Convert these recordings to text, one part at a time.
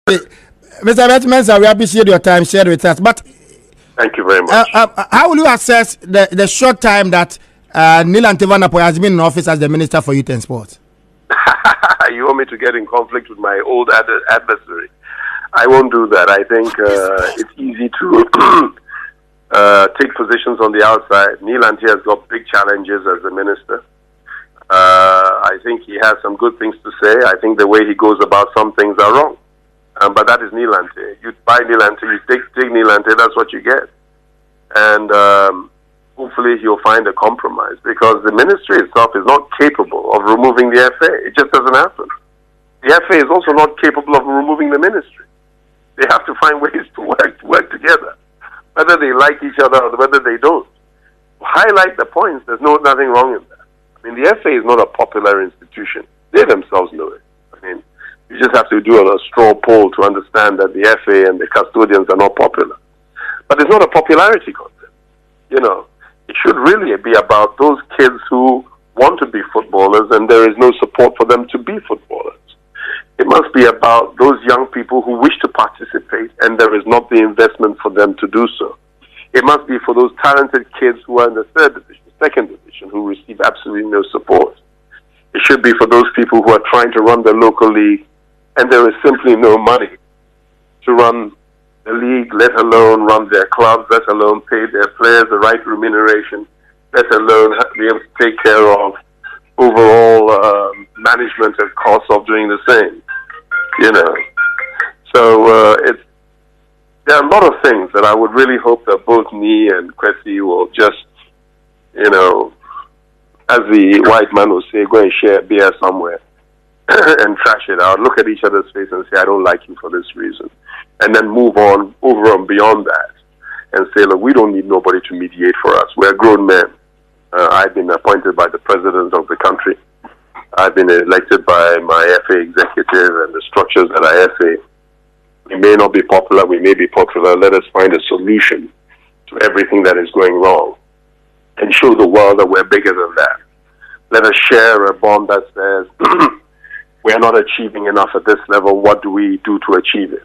Mr. Herbert Mensah, we appreciate your time shared with us. But thank you very much. How will you assess the short time that Neil Antevanapo has been in office as the Minister for Youth and Sports? You want me to get in conflict with my old adversary? I won't do that. I think it's easy to take positions on the outside. Neil Ante has got big challenges as a minister. I think he has some good things to say. I think the way he goes about some things are wrong. But that is Neil Ante. You buy Neil Ante, you take Neil Ante, that's what you get. And hopefully he'll find a compromise, because the ministry itself is not capable of removing the FA. It just doesn't happen. The FA is also not capable of removing the ministry. They have to find ways to work together, whether they like each other or whether they don't. Highlight the points. There's nothing wrong in that. I mean, the FA is not a popular institution. They themselves know it. I mean, you just have to do a straw poll to understand that the FA and the custodians are not popular. But it's not a popularity contest. You know, it should really be about those kids who want to be footballers and there is no support for them to be footballers. It must be about those young people who wish to participate and there is not the investment for them to do so. It must be for those talented kids who are in the third division, second division, who receive absolutely no support. It should be for those people who are trying to run the local league and there is simply no money to run the league, let alone run their clubs, let alone pay their players the right remuneration, let alone be able to take care of overall management and costs of doing the same. You know, so there are a lot of things that I would really hope that both me and Kwesi will just, you know, as the white man will say, go and share a beer somewhere and trash it out, look at each other's face and say, I don't like you for this reason. And then move on over and beyond that and say, look, we don't need nobody to mediate for us. We're grown men. I've been appointed by the president of the country. I've been elected by my FA executive and the structures at our FA. We may not be popular, we may be popular. Let us find a solution to everything that is going wrong and show the world that we're bigger than that. Let us share a bond that says, we're not achieving enough at this level, what do we do to achieve it?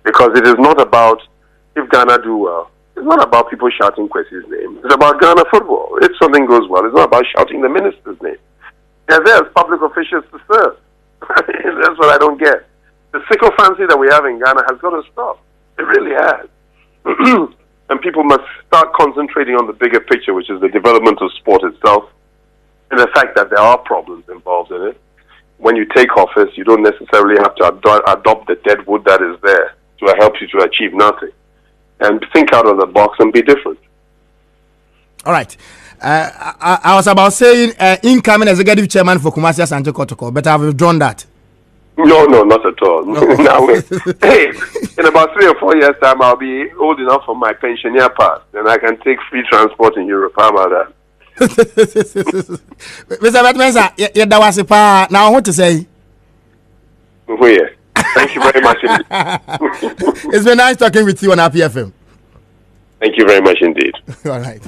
Because it is not about, if Ghana do well, it's not about people shouting Kwesi's name. It's about Ghana football. If something goes well, it's not about shouting the minister's name. They're there as public officials to serve. That's what I don't get. The sycophancy that we have in Ghana has got to stop. It really has. And people must start concentrating on the bigger picture, which is the development of sport itself, and the fact that there are problems involved in it. When you take office, you don't necessarily have to adopt the dead wood that is there to help you to achieve nothing. And think out of the box and be different. All right. I was about saying incoming executive chairman for Kumasi Asante Kotoko, but I've withdrawn that. No, not at all. No. Now, hey, in about 3 or 4 years' time, I'll be old enough for my pensioner pass, and I can take free transport in Europe. How about that? Mr. Herbert Mensah, that was a pa. Now, what to say? Where? Thank you very much indeed. It's been nice talking with you on RPFM. Thank you very much indeed. All right.